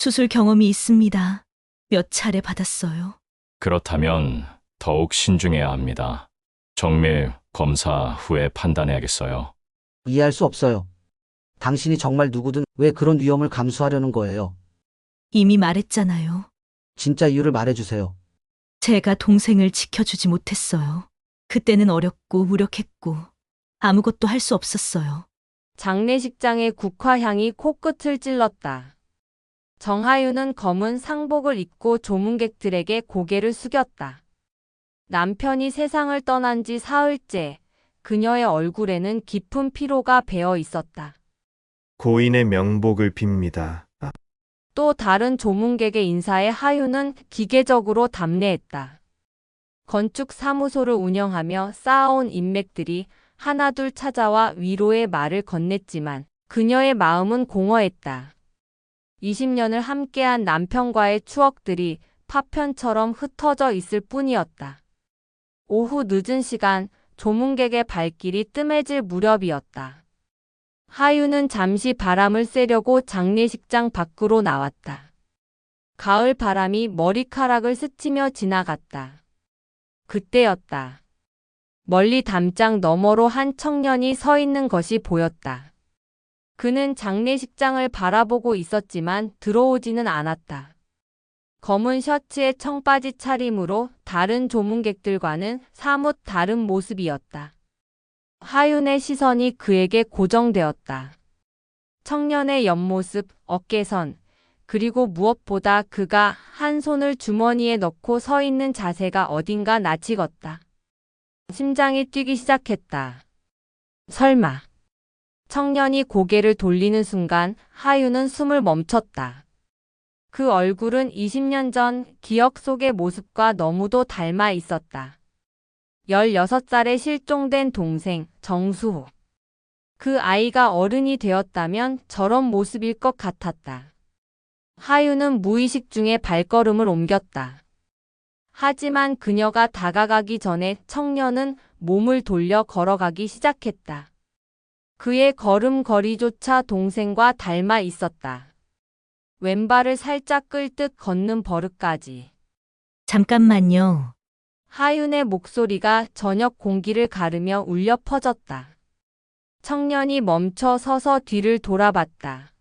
수술 경험이 있습니다. 몇 차례 받았어요. 그렇다면 더욱 신중해야 합니다. 정밀 검사 후에 판단해야겠어요. 이해할 수 없어요. 당신이 정말 누구든 왜 그런 위험을 감수하려는 거예요? 이미 말했잖아요. 진짜 이유를 말해주세요. 제가 동생을 지켜주지 못했어요. 그때는 어렸고 무력했고 아무것도 할 수 없었어요. 장례식장의 국화향이 코끝을 찔렀다. 정하윤은 검은 상복을 입고 조문객들에게 고개를 숙였다. 남편이 세상을 떠난 지 사흘째, 그녀의 얼굴에는 깊은 피로가 배어 있었다. 고인의 명복을 빕니다. 또 다른 조문객의 인사에 하윤은 기계적으로 답례했다. 건축 사무소를 운영하며 쌓아온 인맥들이 하나둘 찾아와 위로의 말을 건넸지만 그녀의 마음은 공허했다. 20년을 함께한 남편과의 추억들이 파편처럼 흩어져 있을 뿐이었다. 오후 늦은 시간 조문객의 발길이 뜸해질 무렵이었다. 하윤은 잠시 바람을 쐬려고 장례식장 밖으로 나왔다. 가을 바람이 머리카락을 스치며 지나갔다. 그때였다. 멀리 담장 너머로 한 청년이 서 있는 것이 보였다. 그는 장례식장을 바라보고 있었지만 들어오지는 않았다. 검은 셔츠에 청바지 차림으로 다른 조문객들과는 사뭇 다른 모습이었다. 하윤의 시선이 그에게 고정되었다. 청년의 옆모습, 어깨선, 그리고 무엇보다 그가 한 손을 주머니에 넣고 서 있는 자세가 어딘가 낯익었다. 심장이 뛰기 시작했다. 설마. 청년이 고개를 돌리는 순간 하윤은 숨을 멈췄다. 그 얼굴은 20년 전 기억 속의 모습과 너무도 닮아 있었다. 16살에 실종된 동생 정수호. 그 아이가 어른이 되었다면 저런 모습일 것 같았다. 하윤은 무의식 중에 발걸음을 옮겼다. 하지만 그녀가 다가가기 전에 청년은 몸을 돌려 걸어가기 시작했다. 그의 걸음걸이조차 동생과 닮아 있었다. 왼발을 살짝 끌듯 걷는 버릇까지. 잠깐만요. 하윤의 목소리가 저녁 공기를 가르며 울려 퍼졌다. 청년이 멈춰 서서 뒤를 돌아봤다.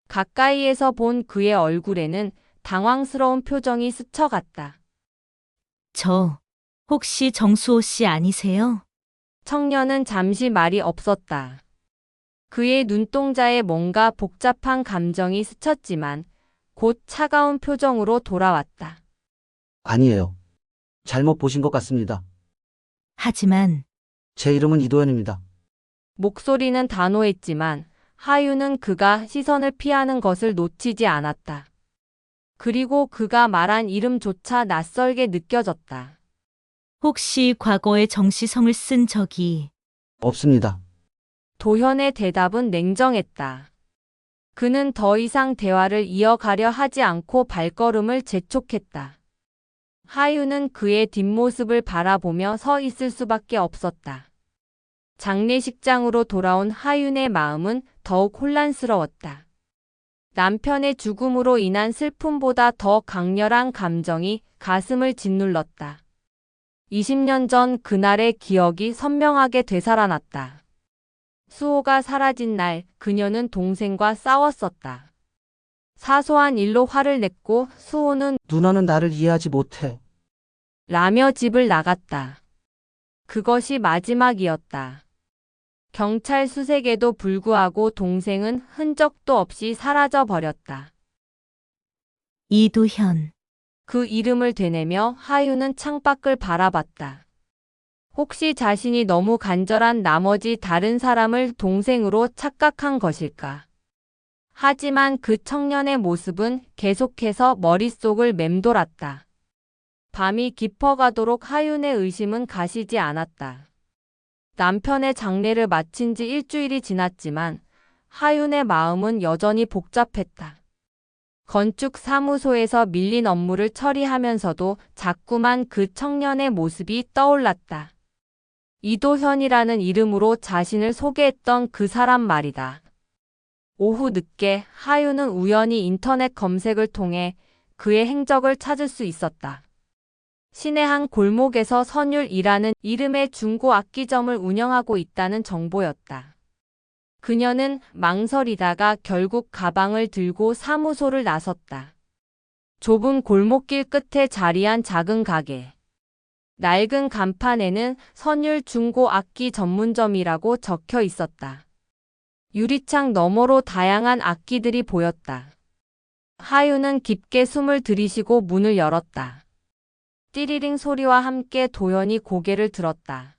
가까이에서 본 그의 얼굴에는 당황스러운 표정이 스쳐갔다. 저 혹시 정수호 씨 아니세요? 청년은 잠시 말이 없었다. 그의 눈동자에 뭔가 복잡한 감정이 스쳤지만 곧 차가운 표정으로 돌아왔다. 아니에요. 잘못 보신 것 같습니다. 하지만 제 이름은 이도현입니다. 목소리는 단호했지만 하윤은 그가 시선을 피하는 것을 놓치지 않았다. 그리고 그가 말한 이름조차 낯설게 느껴졌다. 혹시 과거에 정씨성을 쓴 적이 없습니다. 도현의 대답은 냉정했다. 그는 더 이상 대화를 이어가려 하지 않고 발걸음을 재촉했다. 하윤은 그의 뒷모습을 바라보며 서 있을 수밖에 없었다. 장례식장으로 돌아온 하윤의 마음은 더욱 혼란스러웠다. 남편의 죽음으로 인한 슬픔보다 더 강렬한 감정이 가슴을 짓눌렀다. 20년 전 그날의 기억이 선명하게 되살아났다. 수호가 사라진 날 그녀는 동생과 싸웠었다. 사소한 일로 화를 냈고 수호는 누나는 나를 이해하지 못해. 라며 집을 나갔다. 그것이 마지막이었다. 경찰 수색에도 불구하고 동생은 흔적도 없이 사라져 버렸다. 이도현. 그 이름을 되뇌며 하윤은 창밖을 바라봤다. 혹시 자신이 너무 간절한 나머지 다른 사람을 동생으로 착각한 것일까? 하지만 그 청년의 모습은 계속해서 머릿속을 맴돌았다. 밤이 깊어가도록 하윤의 의심은 가시지 않았다. 남편의 장례를 마친 지 일주일이 지났지만 하윤의 마음은 여전히 복잡했다. 건축 사무소에서 밀린 업무를 처리하면서도 자꾸만 그 청년의 모습이 떠올랐다. 이도현이라는 이름으로 자신을 소개했던 그 사람 말이다. 오후 늦게 하유는 우연히 인터넷 검색을 통해 그의 행적을 찾을 수 있었다. 시내 한 골목에서 선율이라는 이름의 중고 악기점을 운영하고 있다는 정보였다. 그녀는 망설이다가 결국 가방을 들고 사무소를 나섰다. 좁은 골목길 끝에 자리한 작은 가게. 낡은 간판에는 선율 중고 악기 전문점이라고 적혀 있었다. 유리창 너머로 다양한 악기들이 보였다. 하유는 깊게 숨을 들이쉬고 문을 열었다. 띠리링 소리와 함께 도연이 고개를 들었다.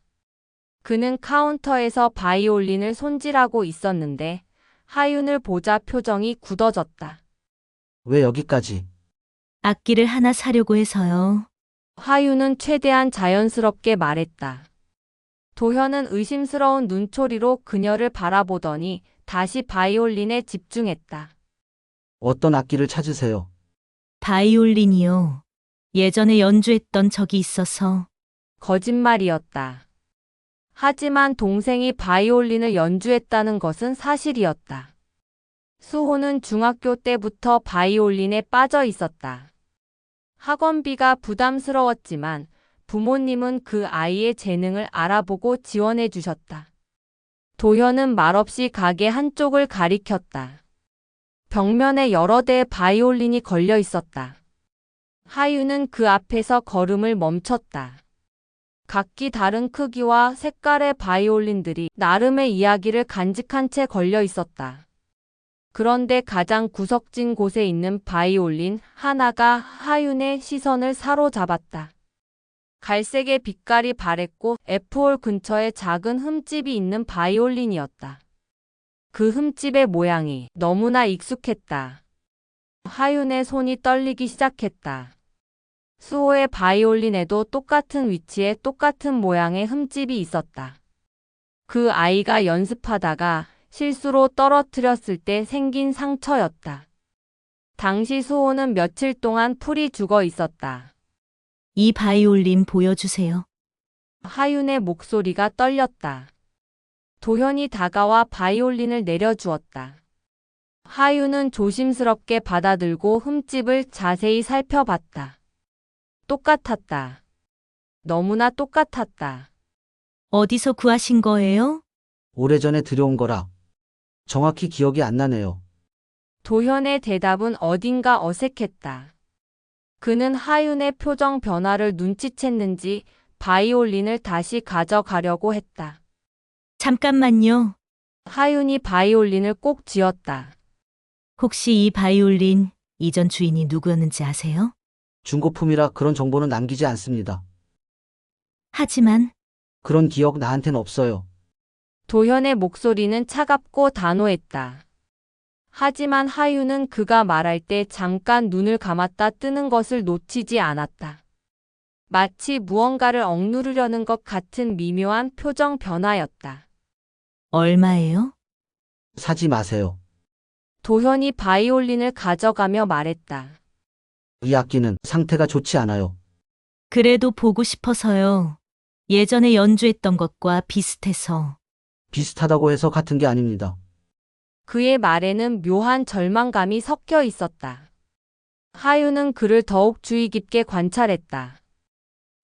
그는 카운터에서 바이올린을 손질하고 있었는데 하윤을 보자 표정이 굳어졌다. 왜 여기까지? 악기를 하나 사려고 해서요. 하윤은 최대한 자연스럽게 말했다. 도현은 의심스러운 눈초리로 그녀를 바라보더니 다시 바이올린에 집중했다. 어떤 악기를 찾으세요? 바이올린이요. 예전에 연주했던 적이 있어서. 거짓말이었다. 하지만 동생이 바이올린을 연주했다는 것은 사실이었다. 수호는 중학교 때부터 바이올린에 빠져 있었다. 학원비가 부담스러웠지만 부모님은 그 아이의 재능을 알아보고 지원해 주셨다. 도현은 말없이 가게 한쪽을 가리켰다. 벽면에 여러 대의 바이올린이 걸려 있었다. 하유는 그 앞에서 걸음을 멈췄다. 각기 다른 크기와 색깔의 바이올린들이 나름의 이야기를 간직한 채 걸려 있었다. 그런데 가장 구석진 곳에 있는 바이올린 하나가 하윤의 시선을 사로잡았다. 갈색의 빛깔이 바랬고 F홀 근처에 작은 흠집이 있는 바이올린이었다. 그 흠집의 모양이 너무나 익숙했다. 하윤의 손이 떨리기 시작했다. 수호의 바이올린에도 똑같은 위치에 똑같은 모양의 흠집이 있었다. 그 아이가 연습하다가 실수로 떨어뜨렸을 때 생긴 상처였다. 당시 수호는 며칠 동안 풀이 죽어 있었다. 이 바이올린 보여주세요. 하윤의 목소리가 떨렸다. 도현이 다가와 바이올린을 내려주었다. 하윤은 조심스럽게 받아들고 흠집을 자세히 살펴봤다. 똑같았다. 너무나 똑같았다. 어디서 구하신 거예요? 오래전에 들여온 거라. 정확히 기억이 안 나네요. 도현의 대답은 어딘가 어색했다. 그는 하윤의 표정 변화를 눈치챘는지 바이올린을 다시 가져가려고 했다. 잠깐만요. 하윤이 바이올린을 꼭 쥐었다. 혹시 이 바이올린 이전 주인이 누구였는지 아세요? 중고품이라 그런 정보는 남기지 않습니다. 하지만 그런 기억 나한텐 없어요. 도현의 목소리는 차갑고 단호했다. 하지만 하윤은 그가 말할 때 잠깐 눈을 감았다 뜨는 것을 놓치지 않았다. 마치 무언가를 억누르려는 것 같은 미묘한 표정 변화였다. 얼마예요? 사지 마세요. 도현이 바이올린을 가져가며 말했다. 이 악기는 상태가 좋지 않아요. 그래도 보고 싶어서요. 예전에 연주했던 것과 비슷해서. 비슷하다고 해서 같은 게 아닙니다. 그의 말에는 묘한 절망감이 섞여 있었다. 하윤은 그를 더욱 주의 깊게 관찰했다.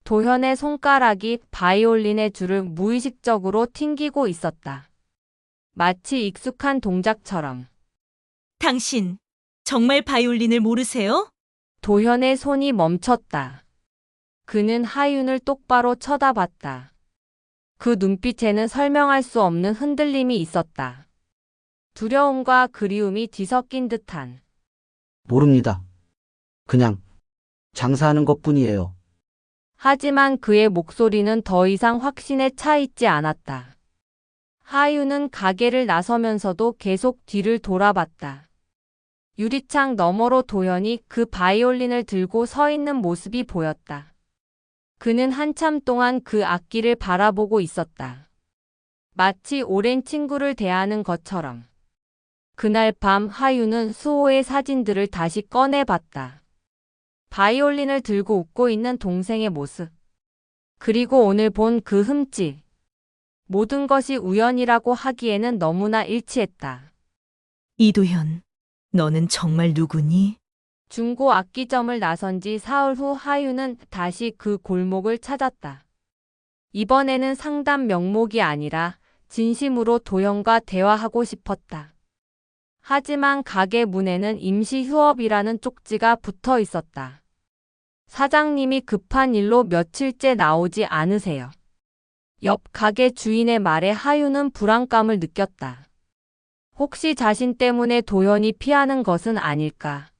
도현의 손가락이 바이올린의 줄을 무의식적으로 튕기고 있었다. 마치 익숙한 동작처럼. 당신, 정말 바이올린을 모르세요? 도현의 손이 멈췄다. 그는 하윤을 똑바로 쳐다봤다. 그 눈빛에는 설명할 수 없는 흔들림이 있었다. 두려움과 그리움이 뒤섞인 듯한. 모릅니다. 그냥 장사하는 것뿐이에요. 하지만 그의 목소리는 더 이상 확신에 차 있지 않았다. 하윤은 가게를 나서면서도 계속 뒤를 돌아봤다. 유리창 너머로 도현이 그 바이올린을 들고 서 있는 모습이 보였다. 그는 한참 동안 그 악기를 바라보고 있었다. 마치 오랜 친구를 대하는 것처럼. 그날 밤 하윤은 수호의 사진들을 다시 꺼내봤다. 바이올린을 들고 웃고 있는 동생의 모습. 그리고 오늘 본 그 흠집. 모든 것이 우연이라고 하기에는 너무나 일치했다. 이도현, 너는 정말 누구니? 중고 악기점을 나선 지 사흘 후 하유는 다시 그 골목을 찾았다. 이번에는 상담 명목이 아니라 진심으로 도현과 대화하고 싶었다. 하지만 가게 문에는 임시 휴업이라는 쪽지가 붙어 있었다. 사장님이 급한 일로 며칠째 나오지 않으세요. 옆 가게 주인의 말에 하유는 불안감을 느꼈다. 혹시 자신 때문에 도현이 피하는 것은 아닐까?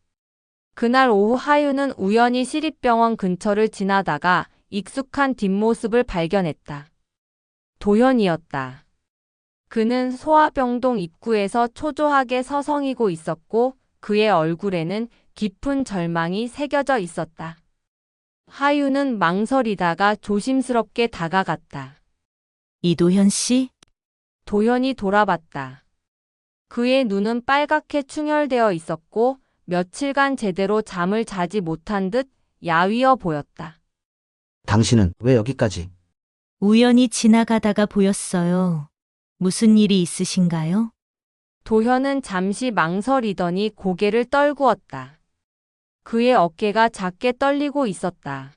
그날 오후 하유는 우연히 시립병원 근처를 지나다가 익숙한 뒷모습을 발견했다. 도현이었다. 그는 소아병동 입구에서 초조하게 서성이고 있었고 그의 얼굴에는 깊은 절망이 새겨져 있었다. 하유는 망설이다가 조심스럽게 다가갔다. 이도현 씨? 도현이 돌아봤다. 그의 눈은 빨갛게 충혈되어 있었고 며칠간 제대로 잠을 자지 못한 듯 야위어 보였다. 당신은 왜 여기까지? 우연히 지나가다가 보였어요. 무슨 일이 있으신가요? 도현은 잠시 망설이더니 고개를 떨구었다. 그의 어깨가 작게 떨리고 있었다.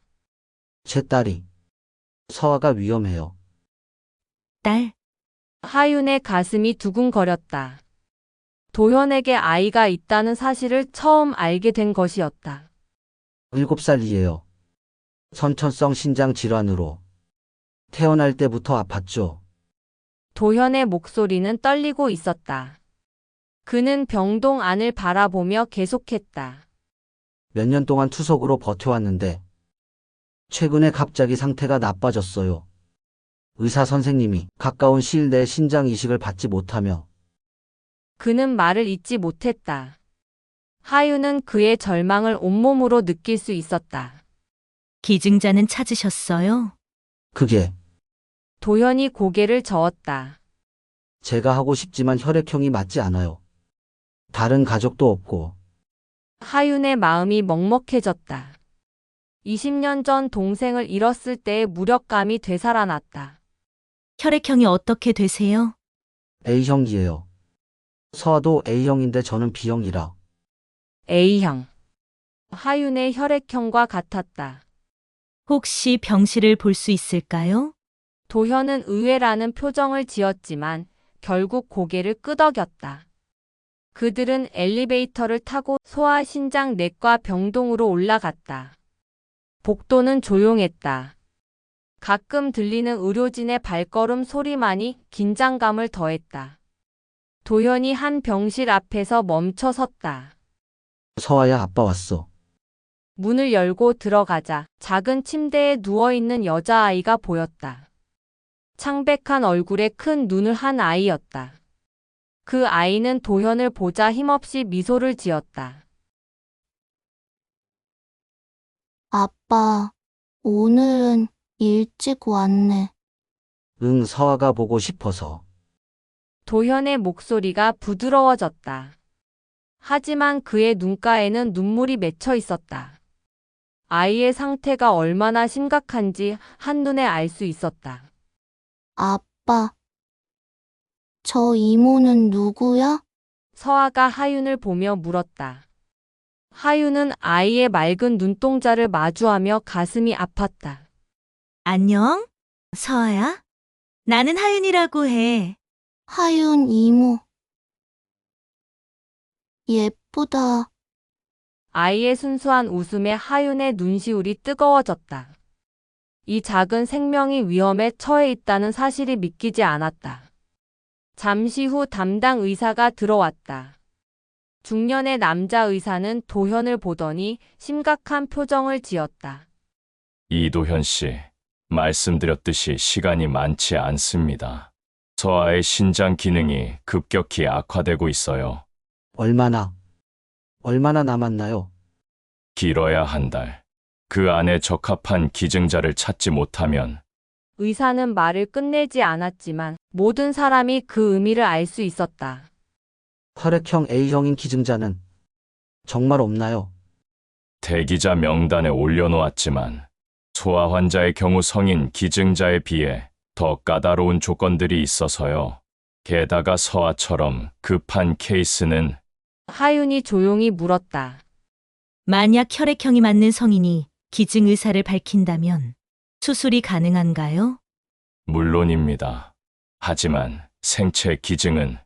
제 딸이. 서아가 위험해요. 딸, 하윤의 가슴이 두근거렸다. 도현에게 아이가 있다는 사실을 처음 알게 된 것이었다. 7살이에요. 선천성 신장 질환으로. 태어날 때부터 아팠죠. 도현의 목소리는 떨리고 있었다. 그는 병동 안을 바라보며 계속했다. 몇 년 동안 투석으로 버텨왔는데 최근에 갑자기 상태가 나빠졌어요. 의사 선생님이 가까운 시일 내에 신장 이식을 받지 못하며 그는 말을 잇지 못했다. 하유는 그의 절망을 온몸으로 느낄 수 있었다. 기증자는 찾으셨어요? 그게 도현이 고개를 저었다. 제가 하고 싶지만 혈액형이 맞지 않아요. 다른 가족도 없고 하윤의 마음이 먹먹해졌다. 20년 전 동생을 잃었을 때의 무력감이 되살아났다. 혈액형이 어떻게 되세요? A형이에요. 서아도 A형인데 저는 B형이라. A형. 하윤의 혈액형과 같았다. 혹시 병실을 볼 수 있을까요? 도현은 의외라는 표정을 지었지만 결국 고개를 끄덕였다. 그들은 엘리베이터를 타고 소아신장내과 병동으로 올라갔다. 복도는 조용했다. 가끔 들리는 의료진의 발걸음 소리만이 긴장감을 더했다. 도현이 한 병실 앞에서 멈춰 섰다. 서아야, 아빠 왔어. 문을 열고 들어가자 작은 침대에 누워있는 여자아이가 보였다. 창백한 얼굴에 큰 눈을 한 아이였다. 그 아이는 도현을 보자 힘없이 미소를 지었다. 아빠, 오늘은 일찍 왔네. 응, 서아가 보고 싶어서. 도현의 목소리가 부드러워졌다. 하지만 그의 눈가에는 눈물이 맺혀 있었다. 아이의 상태가 얼마나 심각한지 한눈에 알 수 있었다. 아빠, 저 이모는 누구야? 서아가 하윤을 보며 물었다. 하윤은 아이의 맑은 눈동자를 마주하며 가슴이 아팠다. 안녕? 서아야? 나는 하윤이라고 해. 하윤 이모. 예쁘다. 아이의 순수한 웃음에 하윤의 눈시울이 뜨거워졌다. 이 작은 생명이 위험에 처해 있다는 사실이 믿기지 않았다. 잠시 후 담당 의사가 들어왔다. 중년의 남자 의사는 도현을 보더니 심각한 표정을 지었다. 이도현 씨, 말씀드렸듯이 시간이 많지 않습니다. 서아의 신장 기능이 급격히 악화되고 있어요. 얼마나 남았나요? 길어야 한 달. 그 안에 적합한 기증자를 찾지 못하면 의사는 말을 끝내지 않았지만 모든 사람이 그 의미를 알 수 있었다. 혈액형 A형인 기증자는 정말 없나요? 대기자 명단에 올려놓았지만 소아 환자의 경우 성인 기증자에 비해 더 까다로운 조건들이 있어서요. 게다가 서아처럼 급한 케이스는 하윤이 조용히 물었다. 만약 혈액형이 맞는 성인이 기증 의사를 밝힌다면 수술이 가능한가요? 물론입니다. 하지만 생체 기증은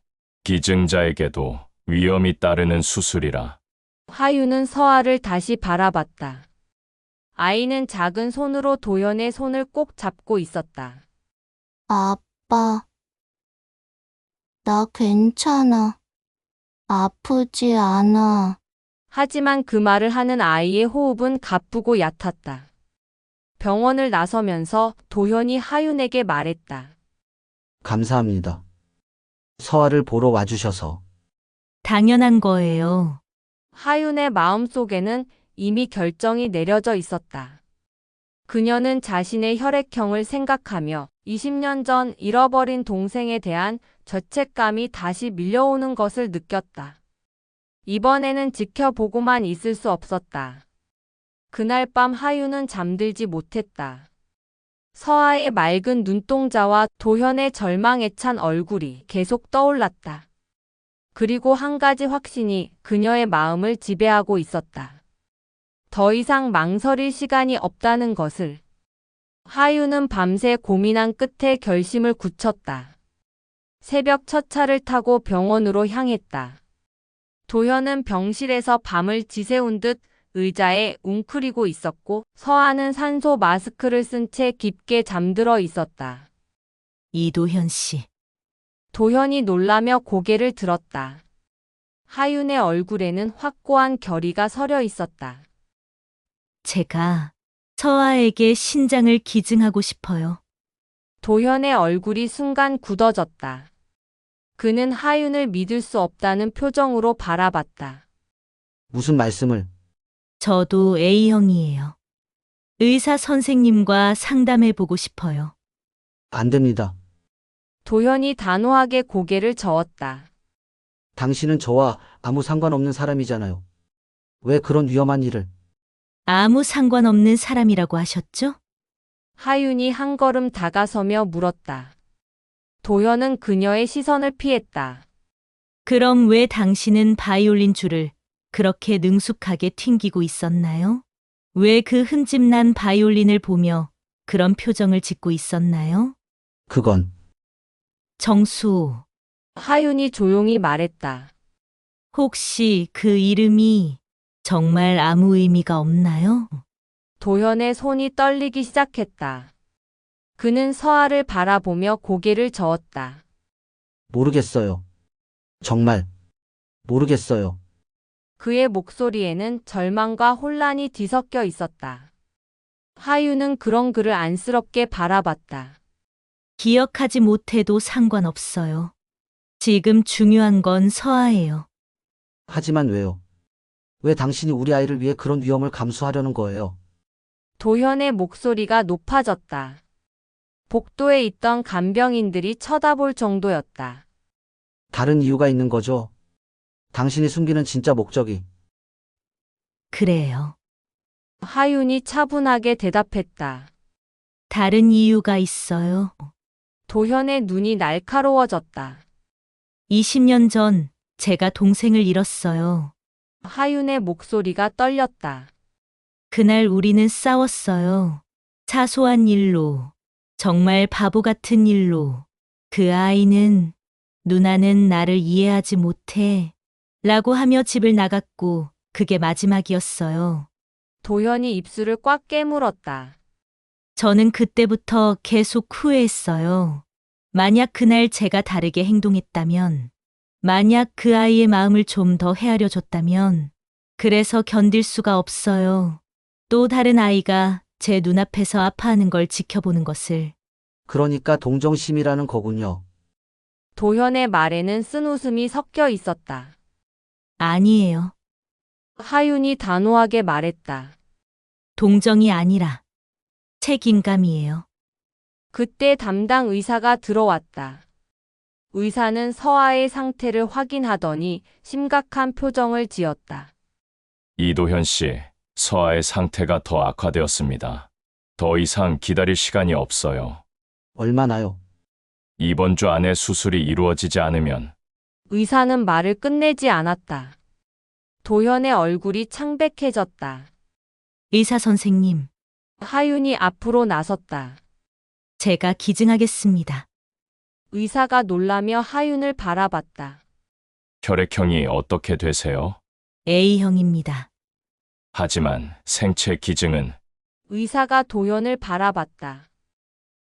기증자에게도 위험이 따르는 수술이라 하윤은 서아를 다시 바라봤다. 아이는 작은 손으로 도현의 손을 꼭 잡고 있었다. 아빠. 나 괜찮아. 아프지 않아. 하지만 그 말을 하는 아이의 호흡은 가쁘고 얕았다. 병원을 나서면서 도현이 하윤에게 말했다. 감사합니다. 서아를 보러 와주셔서. 당연한 거예요. 하윤의 마음속에는 이미 결정이 내려져 있었다. 그녀는 자신의 혈액형을 생각하며 20년 전 잃어버린 동생에 대한 죄책감이 다시 밀려오는 것을 느꼈다. 이번에는 지켜보고만 있을 수 없었다. 그날 밤 하윤은 잠들지 못했다. 서아의 맑은 눈동자와 도현의 절망에 찬 얼굴이 계속 떠올랐다. 그리고 한 가지 확신이 그녀의 마음을 지배하고 있었다. 더 이상 망설일 시간이 없다는 것을. 하윤은 밤새 고민한 끝에 결심을 굳혔다. 새벽 첫 차를 타고 병원으로 향했다. 도현은 병실에서 밤을 지새운 듯 의자에 웅크리고 있었고 서아는 산소 마스크를 쓴 채 깊게 잠들어 있었다. 이도현 씨. 도현이 놀라며 고개를 들었다. 하윤의 얼굴에는 확고한 결의가 서려 있었다. 제가 서아에게 신장을 기증하고 싶어요. 도현의 얼굴이 순간 굳어졌다. 그는 하윤을 믿을 수 없다는 표정으로 바라봤다. 무슨 말씀을? 저도 A형이에요. 의사 선생님과 상담해 보고 싶어요. 안 됩니다. 도현이 단호하게 고개를 저었다. 당신은 저와 아무 상관없는 사람이잖아요. 왜 그런 위험한 일을? 아무 상관없는 사람이라고 하셨죠? 하윤이 한 걸음 다가서며 물었다. 도현은 그녀의 시선을 피했다. 그럼 왜 당신은 바이올린 줄을 그렇게 능숙하게 튕기고 있었나요? 왜 그 흠집난 바이올린을 보며 그런 표정을 짓고 있었나요? 그건 정수, 하윤이 조용히 말했다. 혹시 그 이름이 정말 아무 의미가 없나요? 도현의 손이 떨리기 시작했다. 그는 서아를 바라보며 고개를 저었다. 모르겠어요. 정말 모르겠어요. 그의 목소리에는 절망과 혼란이 뒤섞여 있었다. 하윤은 그런 그를 안쓰럽게 바라봤다. 기억하지 못해도 상관없어요. 지금 중요한 건 서아예요. 하지만 왜요? 왜 당신이 우리 아이를 위해 그런 위험을 감수하려는 거예요? 도현의 목소리가 높아졌다. 복도에 있던 간병인들이 쳐다볼 정도였다. 다른 이유가 있는 거죠? 당신이 숨기는 진짜 목적이. 그래요. 하윤이 차분하게 대답했다. 다른 이유가 있어요. 도현의 눈이 날카로워졌다. 20년 전 제가 동생을 잃었어요. 하윤의 목소리가 떨렸다. 그날 우리는 싸웠어요. 사소한 일로, 정말 바보 같은 일로. 그 아이는, 누나는 나를 이해하지 못해. 라고 하며 집을 나갔고, 그게 마지막이었어요. 도현이 입술을 꽉 깨물었다. 저는 그때부터 계속 후회했어요. 만약 그날 제가 다르게 행동했다면, 만약 그 아이의 마음을 좀 더 헤아려 줬다면, 그래서 견딜 수가 없어요. 또 다른 아이가 제 눈앞에서 아파하는 걸 지켜보는 것을. 그러니까 동정심이라는 거군요. 도현의 말에는 쓴웃음이 섞여 있었다. 아니에요. 하윤이 단호하게 말했다. 동정이 아니라 책임감이에요. 그때 담당 의사가 들어왔다. 의사는 서아의 상태를 확인하더니 심각한 표정을 지었다. 이도현 씨, 서아의 상태가 더 악화되었습니다. 더 이상 기다릴 시간이 없어요. 얼마나요? 이번 주 안에 수술이 이루어지지 않으면 의사는 말을 끝내지 않았다. 도현의 얼굴이 창백해졌다. 의사 선생님, 하윤이 앞으로 나섰다. 제가 기증하겠습니다. 의사가 놀라며 하윤을 바라봤다. 혈액형이 어떻게 되세요? A형입니다. 하지만 생체 기증은 의사가 도현을 바라봤다.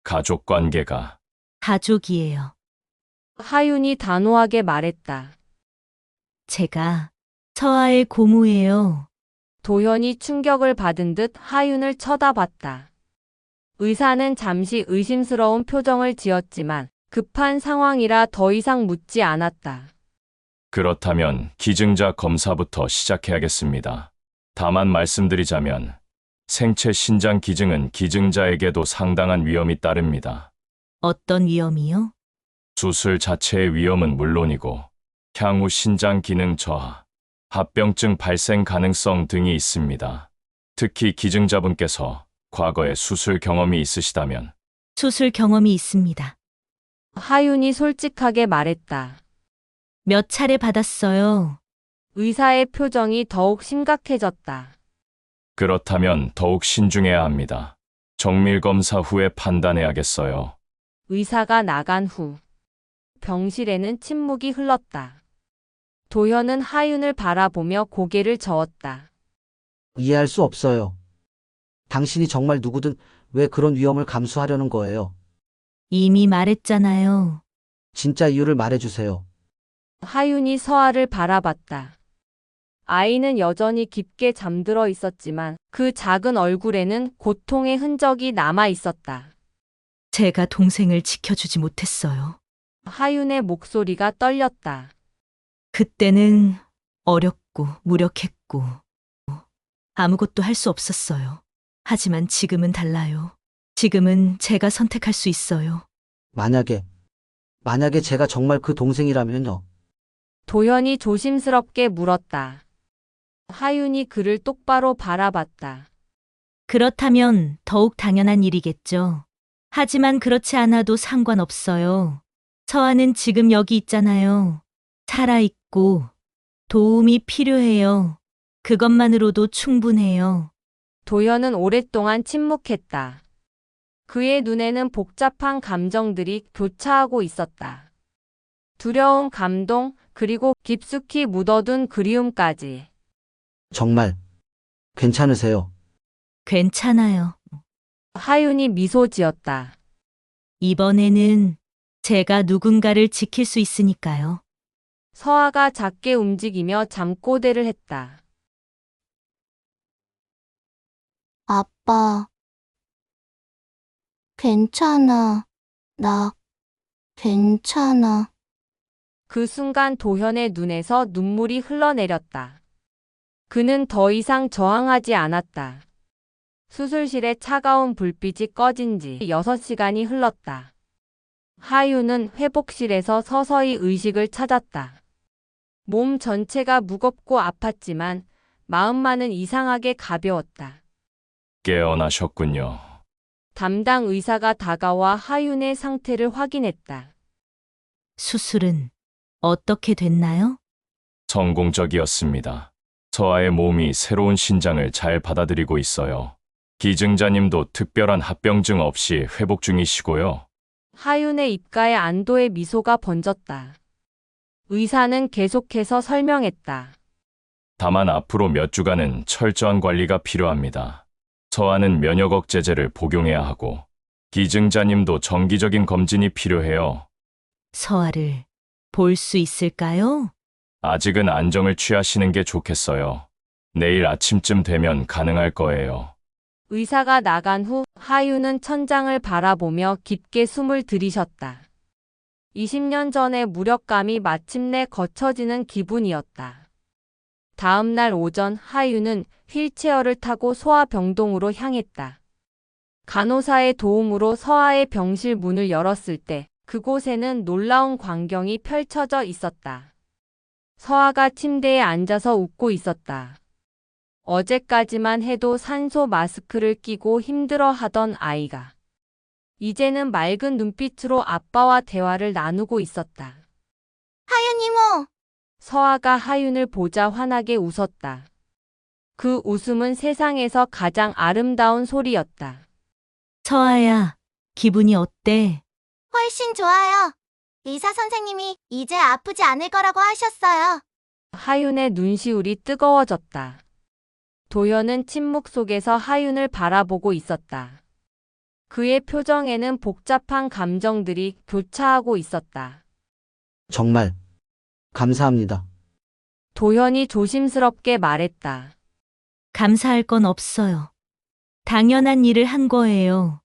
가족 관계가 가족이에요. 하윤이 단호하게 말했다. 제가 서아의 고모예요. 도현이 충격을 받은 듯 하윤을 쳐다봤다. 의사는 잠시 의심스러운 표정을 지었지만 급한 상황이라 더 이상 묻지 않았다. 그렇다면 기증자 검사부터 시작해야겠습니다. 다만 말씀드리자면 생체 신장 기증은 기증자에게도 상당한 위험이 따릅니다. 어떤 위험이요? 수술 자체의 위험은 물론이고 향후 신장 기능 저하, 합병증 발생 가능성 등이 있습니다. 특히 기증자분께서 과거에 수술 경험이 있으시다면 수술 경험이 있습니다. 하윤이 솔직하게 말했다. 몇 차례 받았어요. 의사의 표정이 더욱 심각해졌다. 그렇다면 더욱 신중해야 합니다. 정밀 검사 후에 판단해야겠어요. 의사가 나간 후 병실에는 침묵이 흘렀다. 도현은 하윤을 바라보며 고개를 저었다. 이해할 수 없어요. 당신이 정말 누구든 왜 그런 위험을 감수하려는 거예요? 이미 말했잖아요. 진짜 이유를 말해주세요. 하윤이 서아를 바라봤다. 아이는 여전히 깊게 잠들어 있었지만 그 작은 얼굴에는 고통의 흔적이 남아 있었다. 제가 동생을 지켜주지 못했어요. 하윤의 목소리가 떨렸다. 그때는 어렵고 무력했고 아무것도 할 수 없었어요. 하지만 지금은 달라요. 지금은 제가 선택할 수 있어요. 만약에 제가 정말 그 동생이라면요. 도현이 조심스럽게 물었다. 하윤이 그를 똑바로 바라봤다. 그렇다면 더욱 당연한 일이겠죠. 하지만 그렇지 않아도 상관없어요. 서아는 지금 여기 있잖아요. 살아있고 도움이 필요해요. 그것만으로도 충분해요. 도현은 오랫동안 침묵했다. 그의 눈에는 복잡한 감정들이 교차하고 있었다. 두려움, 감동, 그리고 깊숙이 묻어둔 그리움까지. 정말 괜찮으세요? 괜찮아요. 하윤이 미소 지었다. 이번에는 제가 누군가를 지킬 수 있으니까요. 서아가 작게 움직이며 잠꼬대를 했다. 아빠. 괜찮아. 나 괜찮아. 그 순간 도현의 눈에서 눈물이 흘러내렸다. 그는 더 이상 저항하지 않았다. 수술실의 차가운 불빛이 꺼진 지 6시간이 흘렀다. 하윤은 회복실에서 서서히 의식을 찾았다. 몸 전체가 무겁고 아팠지만 마음만은 이상하게 가벼웠다. 깨어나셨군요. 담당 의사가 다가와 하윤의 상태를 확인했다. 수술은 어떻게 됐나요? 성공적이었습니다. 서아의 몸이 새로운 신장을 잘 받아들이고 있어요. 기증자님도 특별한 합병증 없이 회복 중이시고요. 하윤의 입가에 안도의 미소가 번졌다. 의사는 계속해서 설명했다. 다만 앞으로 몇 주간은 철저한 관리가 필요합니다. 서아는 면역 억제제를 복용해야 하고 기증자님도 정기적인 검진이 필요해요. 서아를 볼 수 있을까요? 아직은 안정을 취하시는 게 좋겠어요. 내일 아침쯤 되면 가능할 거예요. 의사가 나간 후 하윤은 천장을 바라보며 깊게 숨을 들이셨다. 20년 전의 무력감이 마침내 거쳐지는 기분이었다. 다음 날 오전 하윤은 휠체어를 타고 소아병동으로 향했다. 간호사의 도움으로 서아의 병실 문을 열었을 때 그곳에는 놀라운 광경이 펼쳐져 있었다. 서아가 침대에 앉아서 웃고 있었다. 어제까지만 해도 산소 마스크를 끼고 힘들어하던 아이가 이제는 맑은 눈빛으로 아빠와 대화를 나누고 있었다. 하윤 이모, 서아가 하윤을 보자 환하게 웃었다. 그 웃음은 세상에서 가장 아름다운 소리였다. 서아야, 기분이 어때? 훨씬 좋아요. 의사 선생님이 이제 아프지 않을 거라고 하셨어요. 하윤의 눈시울이 뜨거워졌다. 도현은 침묵 속에서 하윤을 바라보고 있었다. 그의 표정에는 복잡한 감정들이 교차하고 있었다. 정말 감사합니다. 도현이 조심스럽게 말했다. 감사할 건 없어요. 당연한 일을 한 거예요.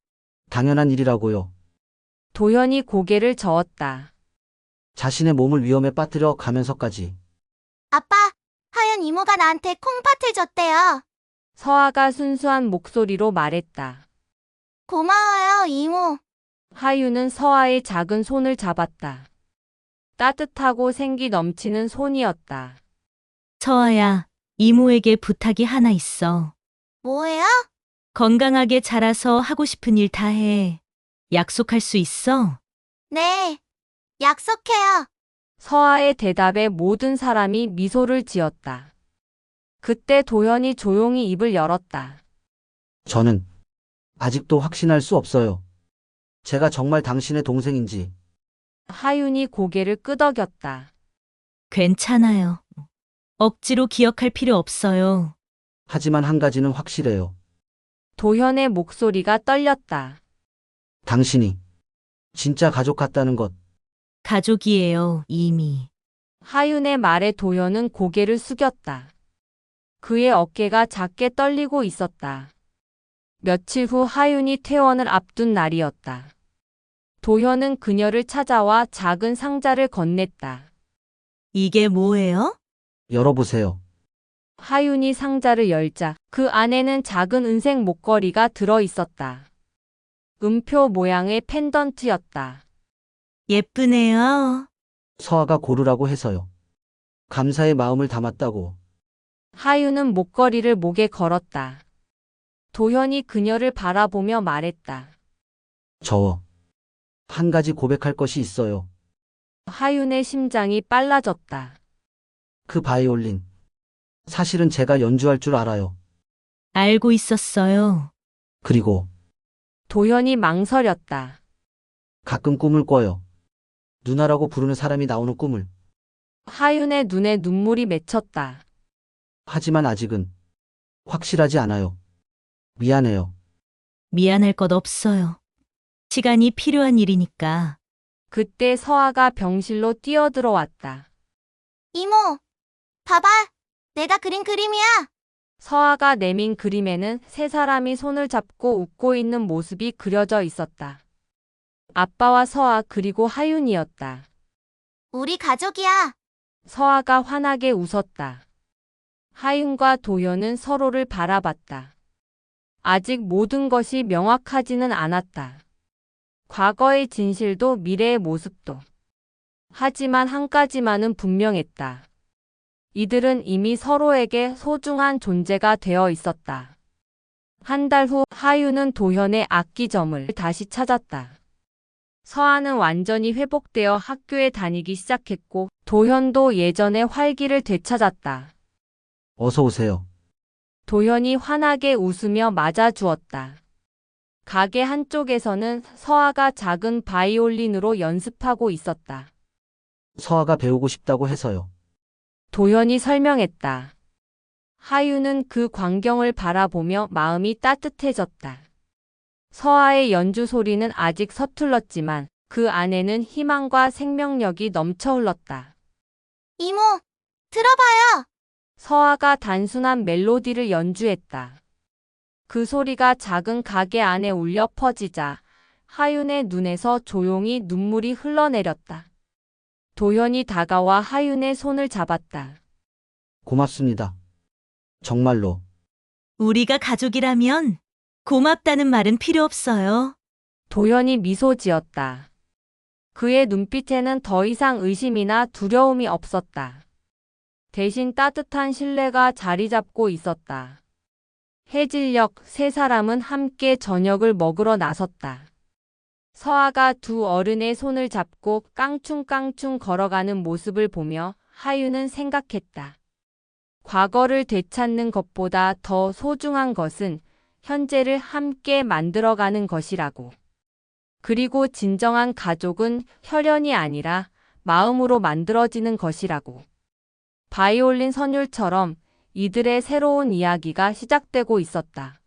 당연한 일이라고요. 도현이 고개를 저었다. 자신의 몸을 위험에 빠뜨려 가면서까지. 아빠, 하윤 이모가 나한테 콩팥을 줬대요. 서아가 순수한 목소리로 말했다. 고마워요, 이모. 하윤은 서아의 작은 손을 잡았다. 따뜻하고 생기 넘치는 손이었다. 서아야, 이모에게 부탁이 하나 있어. 뭐예요? 건강하게 자라서 하고 싶은 일 다 해. 약속할 수 있어? 네, 약속해요. 서아의 대답에 모든 사람이 미소를 지었다. 그때 도현이 조용히 입을 열었다. 저는 아직도 확신할 수 없어요. 제가 정말 당신의 동생인지. 하윤이 고개를 끄덕였다. 괜찮아요. 억지로 기억할 필요 없어요. 하지만 한 가지는 확실해요. 도현의 목소리가 떨렸다. 당신이 진짜 가족 같다는 것. 가족이에요, 이미. 하윤의 말에 도현은 고개를 숙였다. 그의 어깨가 작게 떨리고 있었다. 며칠 후 하윤이 퇴원을 앞둔 날이었다. 도현은 그녀를 찾아와 작은 상자를 건넸다. 이게 뭐예요? 열어보세요. 하윤이 상자를 열자 그 안에는 작은 은색 목걸이가 들어 있었다. 음표 모양의 펜던트였다. 예쁘네요. 서아가 고르라고 해서요. 감사의 마음을 담았다고. 하윤은 목걸이를 목에 걸었다. 도현이 그녀를 바라보며 말했다. 저 한 가지 고백할 것이 있어요. 하윤의 심장이 빨라졌다. 그 바이올린. 사실은 제가 연주할 줄 알아요. 알고 있었어요. 그리고 도현이 망설였다. 가끔 꿈을 꿔요. 누나라고 부르는 사람이 나오는 꿈을. 하윤의 눈에 눈물이 맺혔다. 하지만 아직은 확실하지 않아요. 미안해요. 미안할 것 없어요. 시간이 필요한 일이니까. 그때 서아가 병실로 뛰어들어왔다. 이모, 봐봐. 내가 그린 그림이야. 서아가 내민 그림에는 세 사람이 손을 잡고 웃고 있는 모습이 그려져 있었다. 아빠와 서아 그리고 하윤이었다. 우리 가족이야. 서아가 환하게 웃었다. 하윤과 도현은 서로를 바라봤다. 아직 모든 것이 명확하지는 않았다. 과거의 진실도 미래의 모습도. 하지만 한 가지만은 분명했다. 이들은 이미 서로에게 소중한 존재가 되어 있었다. 한 달 후 하윤은 도현의 악기점을 다시 찾았다. 서아는 완전히 회복되어 학교에 다니기 시작했고 도현도 예전의 활기를 되찾았다. 어서 오세요. 도현이 환하게 웃으며 맞아주었다. 가게 한쪽에서는 서아가 작은 바이올린으로 연습하고 있었다. 서아가 배우고 싶다고 해서요. 도현이 설명했다. 하윤은 그 광경을 바라보며 마음이 따뜻해졌다. 서아의 연주 소리는 아직 서툴렀지만 그 안에는 희망과 생명력이 넘쳐 흘렀다. 이모, 들어봐요. 서아가 단순한 멜로디를 연주했다. 그 소리가 작은 가게 안에 울려 퍼지자 하윤의 눈에서 조용히 눈물이 흘러내렸다. 도현이 다가와 하윤의 손을 잡았다. 고맙습니다. 정말로. 우리가 가족이라면 고맙다는 말은 필요 없어요. 도현이 미소 지었다. 그의 눈빛에는 더 이상 의심이나 두려움이 없었다. 대신 따뜻한 신뢰가 자리 잡고 있었다. 해질녘 세 사람은 함께 저녁을 먹으러 나섰다. 서아가 두 어른의 손을 잡고 깡충깡충 걸어가는 모습을 보며 하유는 생각했다. 과거를 되찾는 것보다 더 소중한 것은 현재를 함께 만들어가는 것이라고. 그리고 진정한 가족은 혈연이 아니라 마음으로 만들어지는 것이라고. 바이올린 선율처럼 이들의 새로운 이야기가 시작되고 있었다.